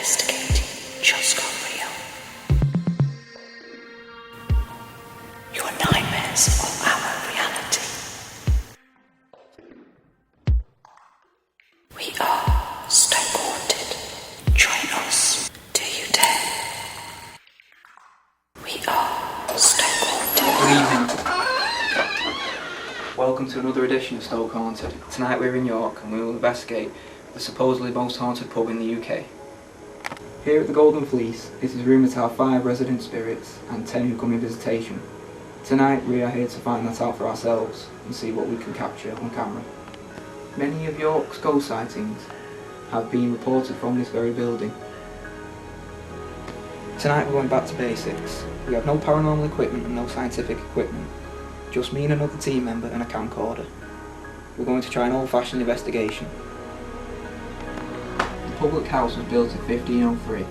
Investigating just got real. Your nightmares are our reality. We are Stoke Haunted. Join us. Do you dare? We are Stoke Haunted. Good evening. Welcome to another edition of Stoke Haunted. Tonight we're in York and we will investigate the supposedly most haunted pub in the UK. Here at the Golden Fleece, it is rumoured to have 5 resident spirits and 10 who come in visitation. Tonight we are here to find that out for ourselves and see what we can capture on camera. Many of York's ghost sightings have been reported from this very building. Tonight we're going back to basics. We have no paranormal equipment and no scientific equipment. Just me and another team member and a camcorder. We're going to try an old-fashioned investigation. The public house was built in 1503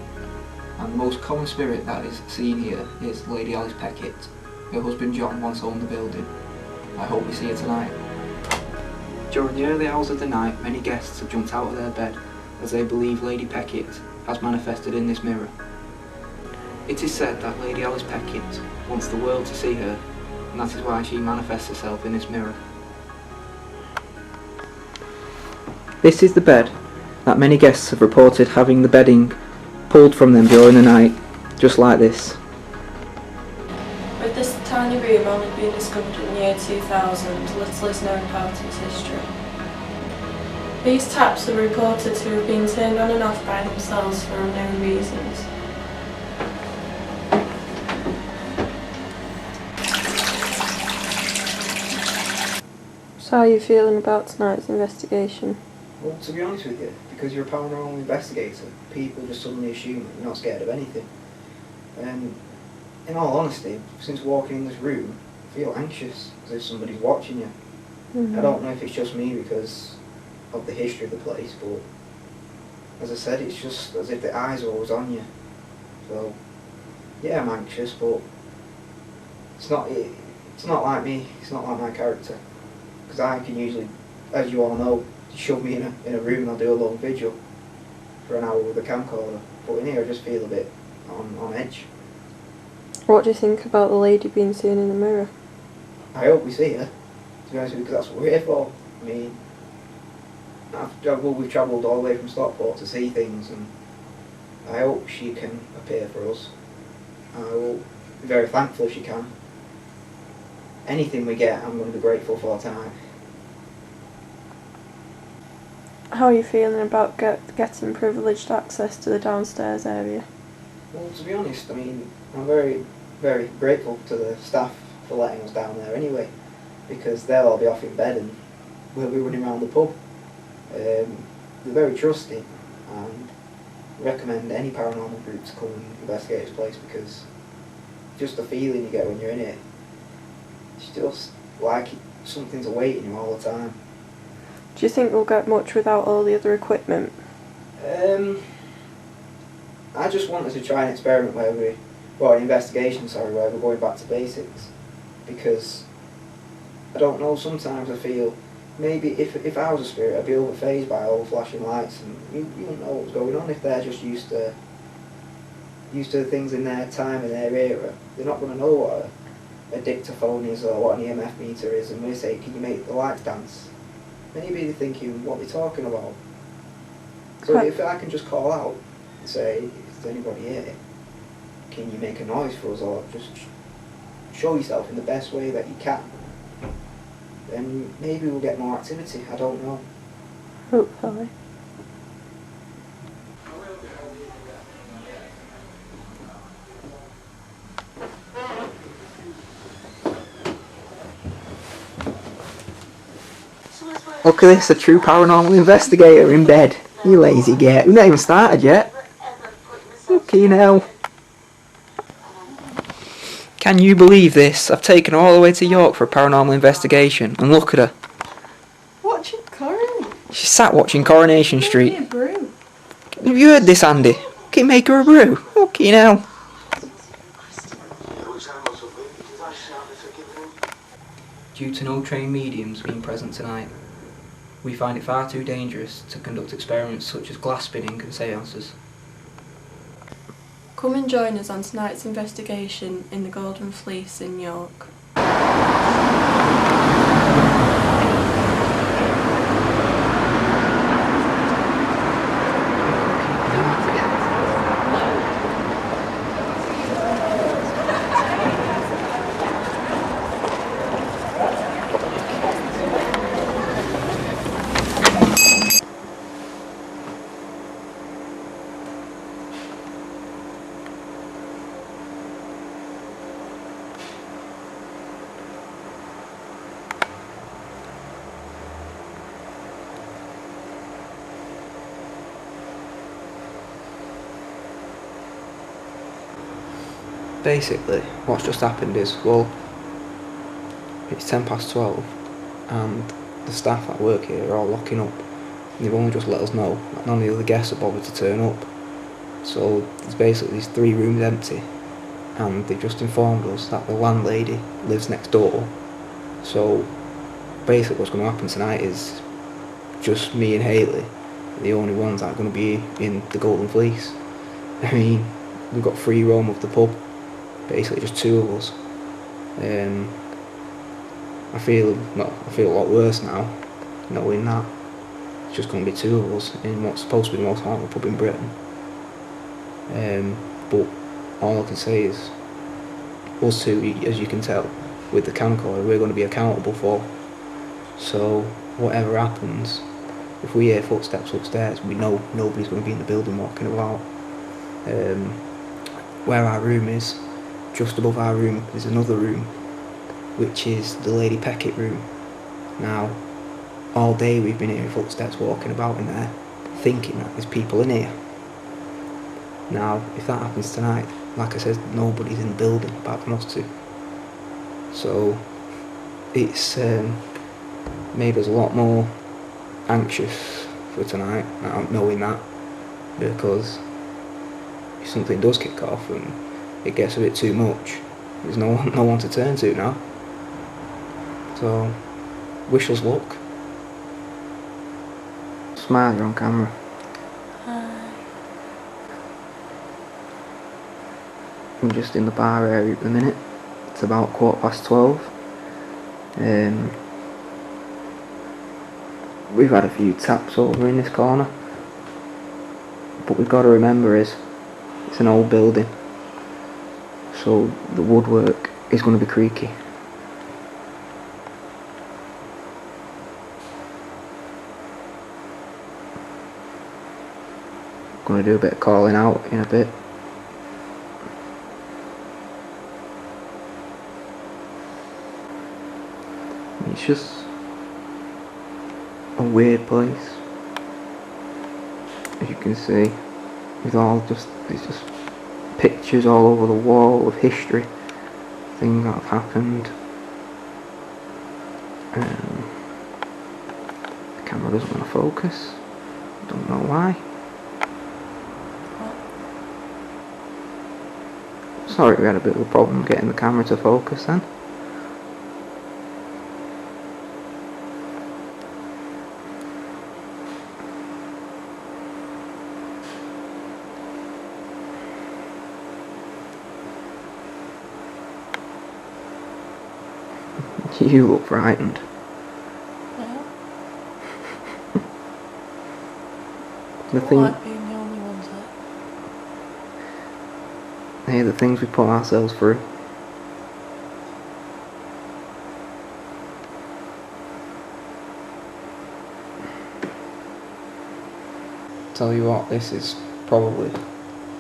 and the most common spirit that is seen here is Lady Alice Peckett. Her husband John once owned the building. I hope we see her tonight. During the early hours of the night, many guests have jumped out of their bed as they believe Lady Peckett has manifested in this mirror. It is said that Lady Alice Peckett wants the world to see her, and that is why she manifests herself in this mirror. This is the bed that many guests have reported having the bedding pulled from them during the night, just like this. With this tiny room only being discovered in the year 2000, little is known about its history. These taps are reported to have been turned on and off by themselves for unknown reasons. So how are you feeling about tonight's investigation? Well, to be honest with you, because you're a paranormal investigator, people just suddenly assume that you're not scared of anything. And in all honesty, since walking in this room, I feel anxious as if somebody's watching you. I don't know if it's just me because of the history of the place, but as I said, it's just as if the eyes are always on you. So, yeah, I'm anxious, but it's not like me, it's not like my character. Because I can usually, as you all know, shove me in a room and I'll do a long vigil for an hour with a camcorder. But in here I just feel a bit on edge. What do you think about the lady being seen in the mirror? I hope we see her, to be honest with you, because that's what we're here for. I mean, we've travelled all the way from Stockport to see things, and I hope she can appear for us. I will be very thankful if she can. Anything we get, I'm going to be grateful for tonight. How are you feeling about getting privileged access to the downstairs area? Well, to be honest, I mean, I'm very, very grateful to the staff for letting us down there anyway, because they'll all be off in bed and we'll be running around the pub. They're very trusting, and I recommend any paranormal group to come and investigate this place, because just the feeling you get when you're in it, it's just like something's awaiting you all the time. Do you think we'll get much without all the other equipment? I just wanted to try an experiment where an investigation, where we're going back to basics, because I don't know, sometimes I feel maybe if I was a spirit I'd be overfazed by all the flashing lights, and you don't know what's going on if they're just used to things in their time, in their era. They're not going to know what a dictaphone is or what an EMF meter is, and we say, can you make the lights dance? Then you'd be thinking, what are they talking about? So if I can just call out and say, is there anybody here? Can you make a noise for us, or just show yourself in the best way that you can? Then maybe we'll get more activity, I don't know. Hopefully. Look at this, a true paranormal investigator in bed. You lazy git. We've not even started yet. Okay now. Can you believe this? I've taken her all the way to York for a paranormal investigation, and look at her. Watching Coronation? She sat watching Coronation Street. Make me a brew. Have you heard this, Andy? Can you make her a brew? Okay now. Due to no trained mediums being present tonight, we find it far too dangerous to conduct experiments such as glass spinning and seances. Come and join us on tonight's investigation in the Golden Fleece in York. Basically, what's just happened is, well, it's 12:10 and the staff that work here are all locking up. And they've only just let us know that none of the other guests are bothered to turn up. So there's basically these 3 rooms empty, and they've just informed us that the landlady lives next door. So basically what's going to happen tonight is just me and Hayley are the only ones that are going to be in the Golden Fleece. I mean, we've got free roam of the pub. Basically just 2 of us. I feel a lot worse now, knowing that it's just going to be 2 of us in what's supposed to be the most haunted pub in Britain. But all I can say is, us 2, as you can tell, with the camcorder, we're going to be accountable for. So whatever happens, if we hear footsteps upstairs, we know nobody's going to be in the building walking about. Where our room is, just above our room, there's another room, which is the Lady Peckett room. Now, all day we've been hearing footsteps walking about in there, thinking that there's people in here. Now, if that happens tonight, like I said, nobody's in the building apart from us 2. So, it's made us a lot more anxious for tonight, now knowing that, because if something does kick off and it gets a bit too much, there's no one to turn to now. So, wish us luck. Smile, you're on camera. Hi. I'm just in the bar area at the minute. It's about 12:15. We've had a few taps over in this corner, but we've got to remember is it's an old building, so the woodwork is going to be creaky. Going to do a bit of calling out in a bit. It's just a weird place, as you can see, with there's just pictures all over the wall of history, things that have happened. The camera doesn't want to focus, don't know why. Sorry, we had a bit of a problem getting the camera to focus then. You look frightened. Yeah. The I thing, like being the only ones there. hey, the things we put ourselves through. Tell you what, this is probably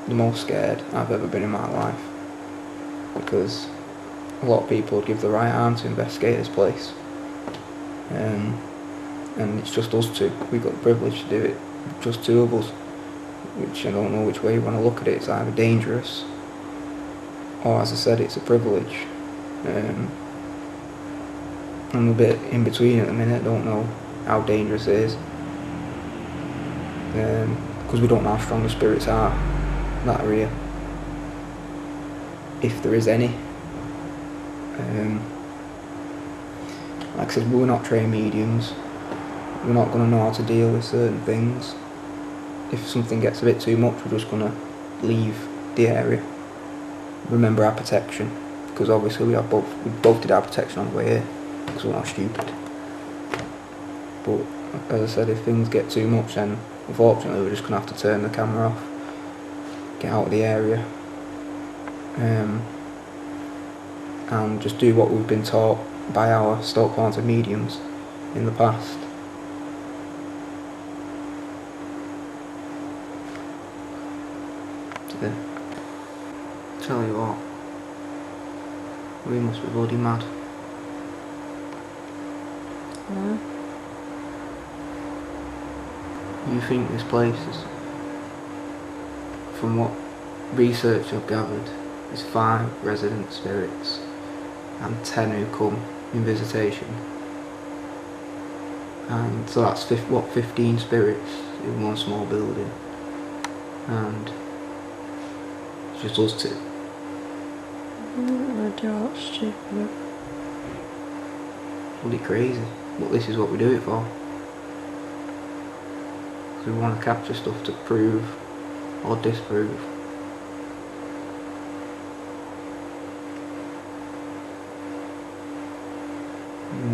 the most scared I've ever been in my life, because a lot of people would give the right arm to investigate this place, and it's just us 2. We've got the privilege to do it, just 2 of us, which I don't know which way you want to look at it. It's either dangerous, or as I said, it's a privilege. I'm a bit in between at the minute. I don't know how dangerous it is, because we don't know how strong the spirits are that are here, if there is any. Like I said, we're not trained mediums. We're not going to know how to deal with certain things. If something gets a bit too much, we're just going to leave the area. Remember our protection, because obviously we both did our protection on the way here, because we're not stupid. But as I said, if things get too much, then unfortunately we're just going to have to turn the camera off, get out of the area, and just do what we've been taught by our Stoke Haunted mediums in the past. Yeah. Tell you what, we must be bloody mad. Yeah. You think this place is, from what research I've gathered, is 5 resident spirits and 10 who come in visitation, and so that's 15 spirits in one small building, and it's just us two. I do what's stupid. Bloody crazy, but this is what we do it for. Because we want to capture stuff to prove or disprove.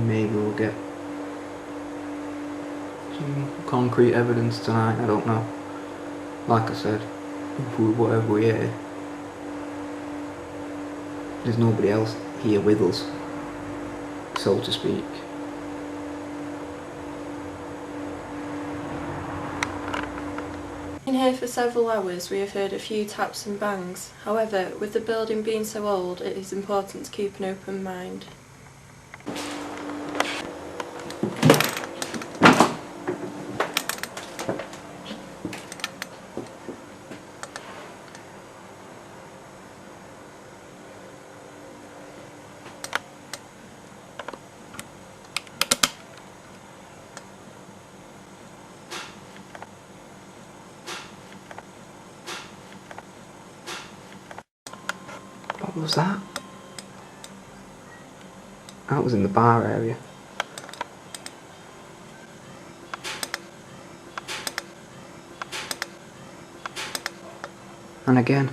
Maybe we'll get some concrete evidence tonight, I don't know. Like I said, whatever we hear, there's nobody else here with us, so to speak. In here for several hours we have heard a few taps and bangs. However, with the building being so old, it is important to keep an open mind. What was that? That was in the bar area. And again.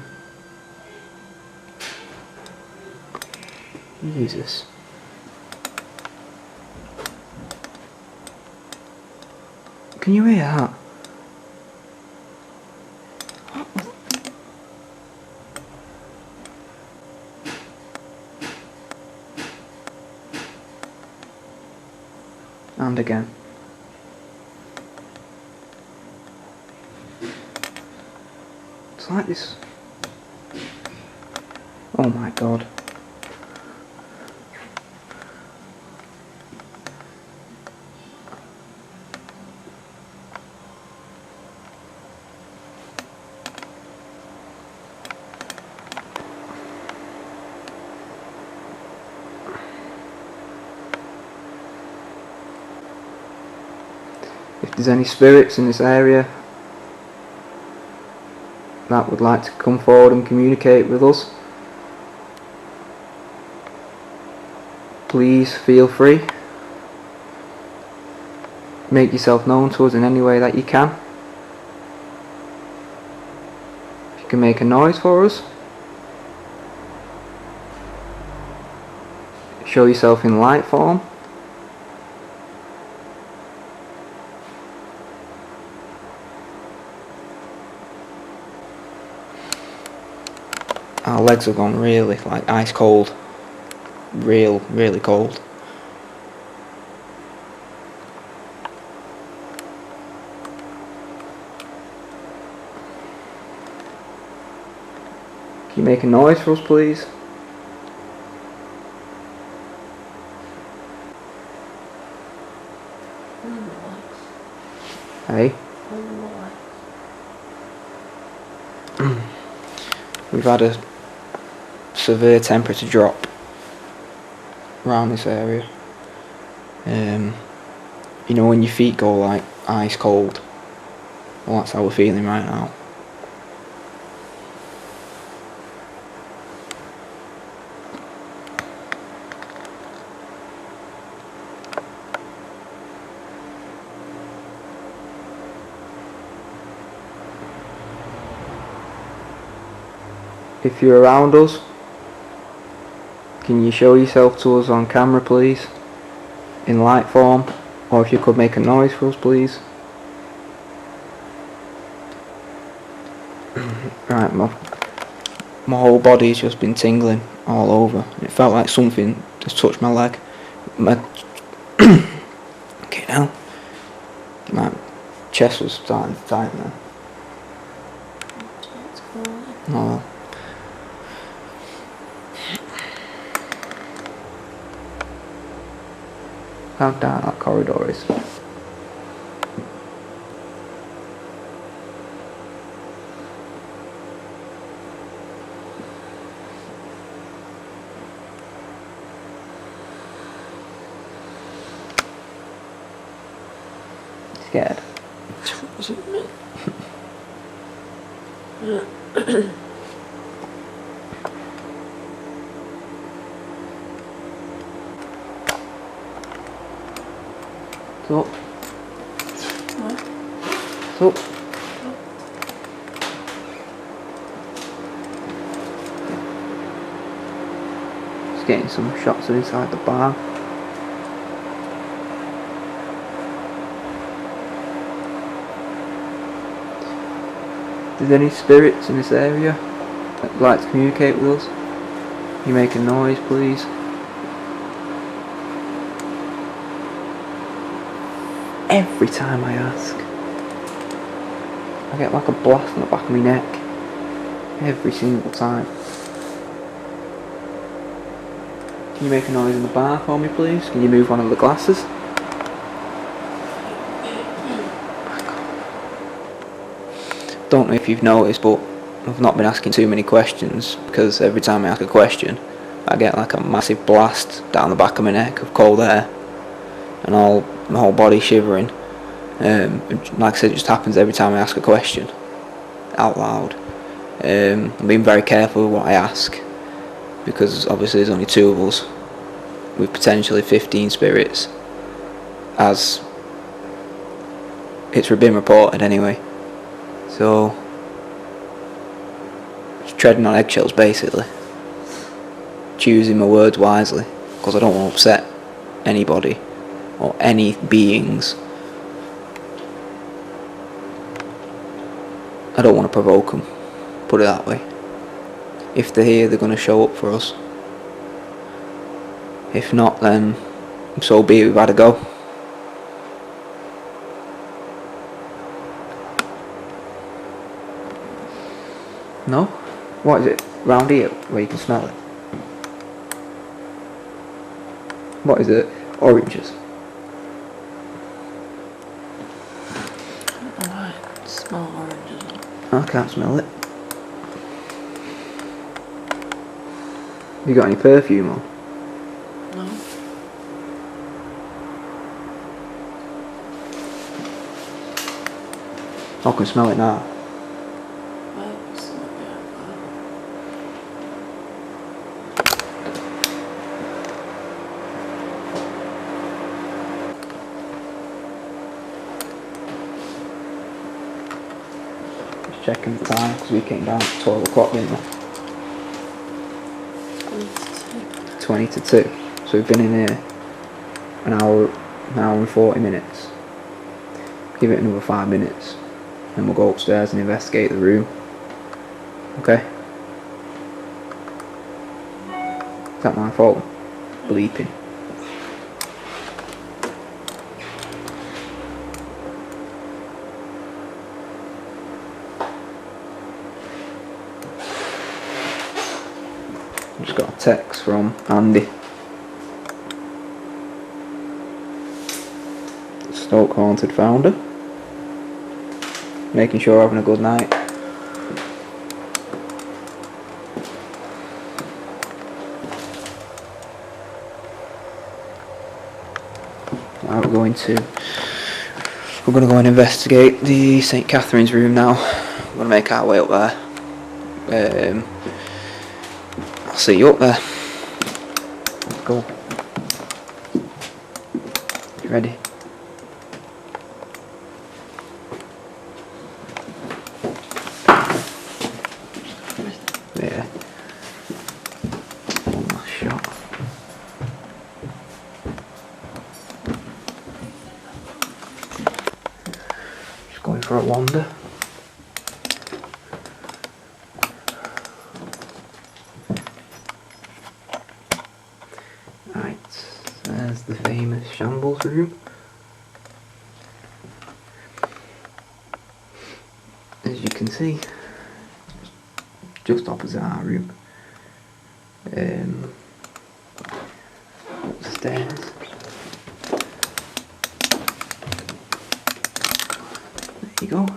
Jesus. Can you hear that? And again. It's like this. Oh my god. If there's any spirits in this area that would like to come forward and communicate with us, please feel free. Make yourself known to us in any way that you can. If you can make a noise for us, show yourself in light form. Our legs have gone really like ice cold, really cold. Can you make a noise for us, please? Hey? We've had a severe temperature drop around this area. You know when your feet go like ice cold? Well, that's how we're feeling right now. if you're around us, can you show yourself to us on camera, please? In light form, or if you could make a noise for us, please. Right, my whole body's just been tingling all over. It felt like something just touched my leg. Okay, now my chest was starting to tighten now. Oh. How dark that corridor is. Scared. Wasn't me. What's up? What? What's up? Just getting some shots of inside the bar. Is there any spirits in this area that would like to communicate with us? Can you make a noise, please? Every time I ask, I get like a blast on the back of my neck. Every single time. Can you make a noise in the bar for me, please? Can you move one of the glasses? Don't know if you've noticed, but I've not been asking too many questions, because every time I ask a question I get like a massive blast down the back of my neck of cold air and my whole body shivering. Like I said, it just happens every time I ask a question out loud. I'm being very careful with what I ask, because obviously there's only 2 of us with potentially 15 spirits, as it's been reported anyway. So, just treading on eggshells basically. Choosing my words wisely, because I don't want to upset anybody or any beings. I don't want to provoke them, put it that way. If they're here, they're going to show up for us. If not, then so be it, we've had to go. No? What is it? Round here, where you can smell it? What is it? Oranges? I smell oranges. I can't smell it. You got any perfume on? No. I can smell it now. Checking the time, because we came down at 12 o'clock, didn't we? 20 to 2. So we've been in here an hour and 40 minutes. Give it another 5 minutes, and we'll go upstairs and investigate the room. Okay? Is that my fault? Bleeping. Just got a text from Andy, Stoke Haunted founder, making sure we're having a good night. Now we're going to go and investigate the St. Catherine's room now. We're going to make our way up there. I'll see you up there. Let's go. You ready? Yeah. a wander. Right, there's the famous shambles room. As you can see, just opposite our room. Upstairs. There you go.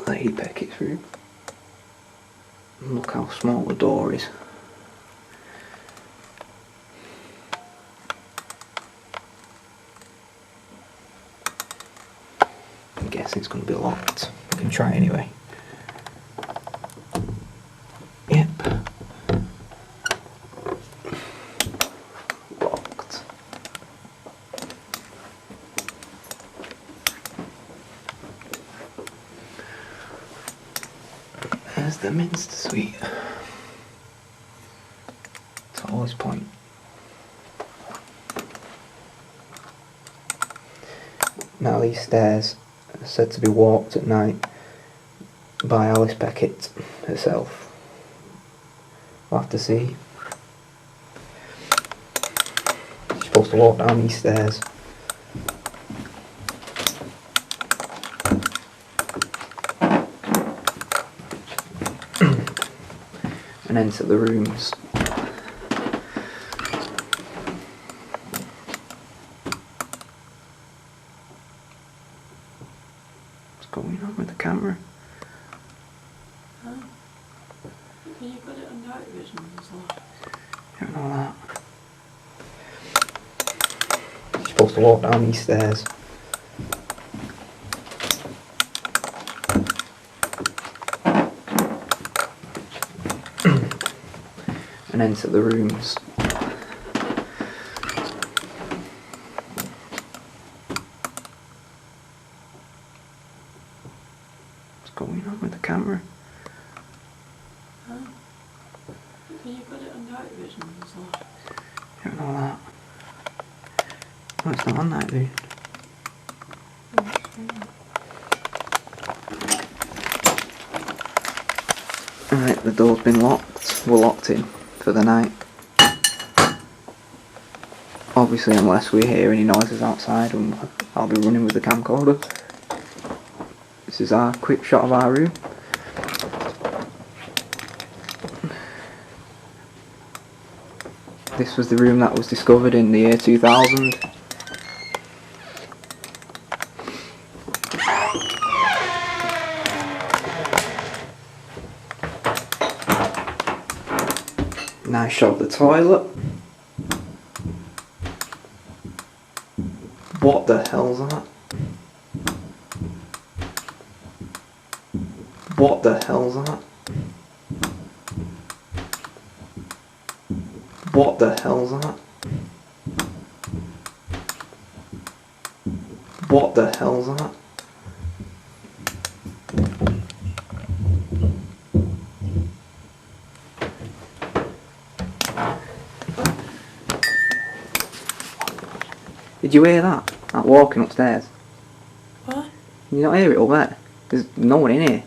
Lady Beckett's room. And look how small the door is. I'm guessing it's going to be locked. I can try anyway. Yep. Locked. There's the Minster Suite. Tallest point. Now these stairs are said to be walked at night by Alice Beckett herself. We'll have to see. She's supposed to walk down these stairs. And enter the rooms. What's going on with the camera? Oh. You've got it on night vision as well. I don't know that. She's supposed to walk down these stairs. And enter the rooms. What's going on with the camera? Oh. You've got it on night vision as well. I don't know that. Oh, it's not on night vision. Right, the door's been locked. We're locked in for the night. Obviously, unless we hear any noises outside, and I'll be running with the camcorder. This is our quick shot of our room. This was the room that was discovered in the year 2000. Nice shot of the toilet. What the hell's that? What the hell's that? What the hell's that? What the hell's that? Did you hear that? That walking upstairs? What? Did you not hear it up there? There's no one in here.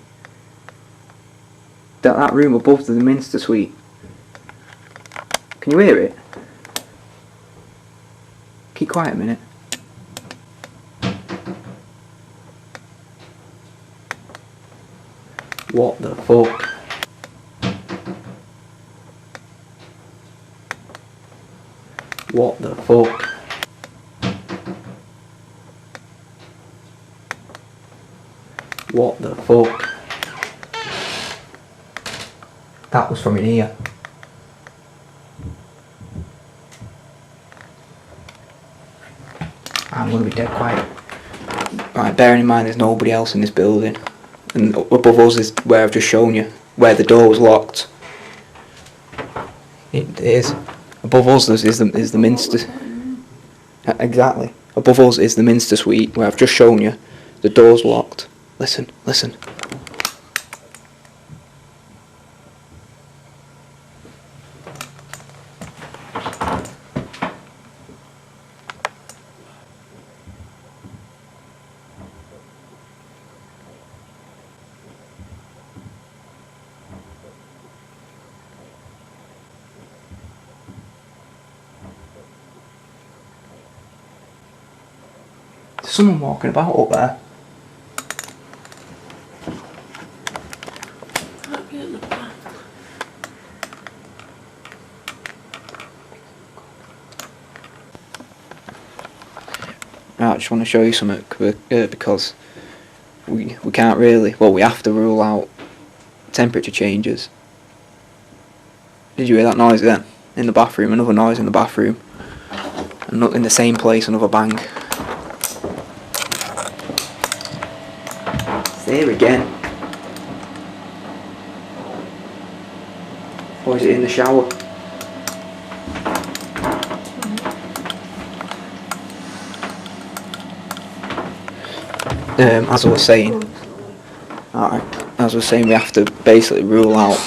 That room above the Minster Suite. Can you hear it? Keep quiet a minute. What the fuck? What the fuck? What the fuck? That was from in here. I'm gonna be dead quiet. Right, bearing in mind there's nobody else in this building. And above us is where I've just shown you, where the door was locked. It is. Above us is the Minster. Exactly. Above us is the Minster Suite, where I've just shown you. The door's locked. Listen, listen. someone walking about up there. Might be at the back. Right, I just want to show you something because we can't really, well, we have to rule out temperature changes. Did you hear that noise then? In the bathroom, another noise in the bathroom. And not in the same place, another bang. It's there again. Or is it in the shower? As I was saying, we have to basically rule out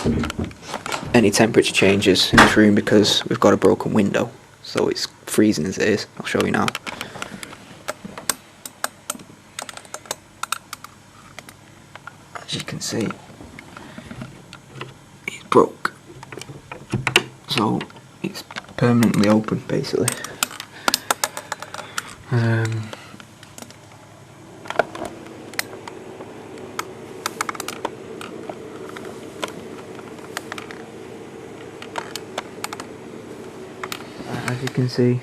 any temperature changes in this room because we've got a broken window, so it's freezing as it is. I'll show you now. As you can see, it's broke, so it's permanently open basically. As you can see,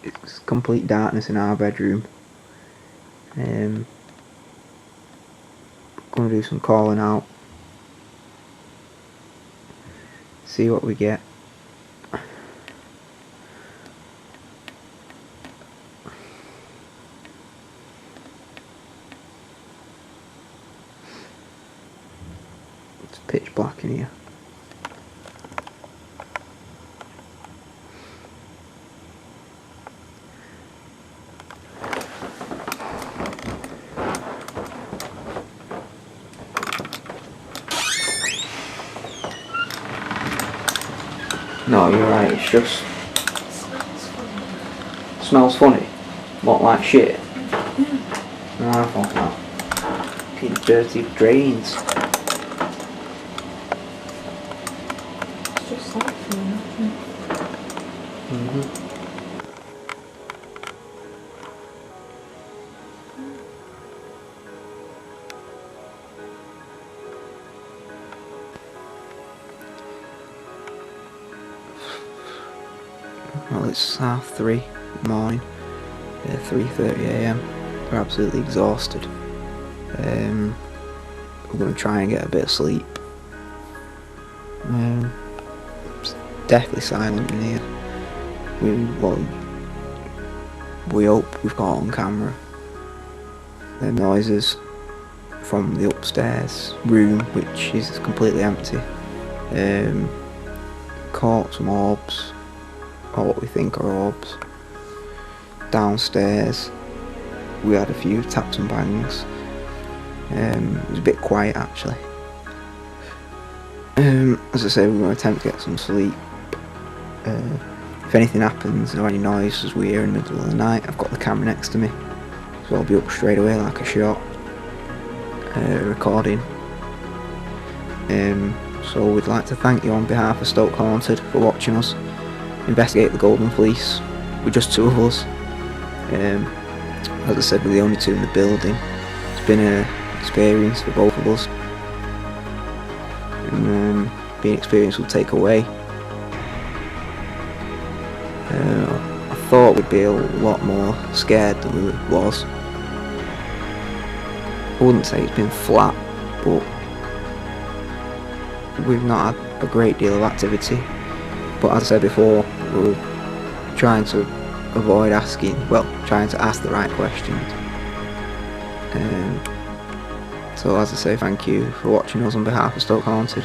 it's complete darkness in our bedroom. Gonna do some calling out, see what we get. It's pitch black in here. No, you're right, it's just... Smells funny? What, like shit? Yeah. No, I thought not. Fucking dirty drains. It's just like food, isn't it? Well, it's 3:30 in the morning, 3:30 AM. We're absolutely exhausted. We're going to try and get a bit of sleep. It's deathly silent in here. We hope we've got on camera the noises from the upstairs room, which is completely empty. Caught some orbs, or what we think are orbs. Downstairs we had a few taps and bangs. It was a bit quiet actually. As I say, we're going to attempt to get some sleep. If anything happens or any noises we hear in the middle of the night, I've got the camera next to me, so I'll be up straight away like a shot, recording. So we'd like to thank you on behalf of Stoke Haunted for watching us investigate the Golden Fleece with just two of us. As I said, we're the only two in the building. It's been an experience for both of us, and being experienced will take away. I thought we'd be a lot more scared than we was. I wouldn't say it's been flat, but we've not had a great deal of activity. But as I said before, we're trying to avoid trying to ask the right questions. So as I say, thank you for watching us on behalf of Stoke Haunted.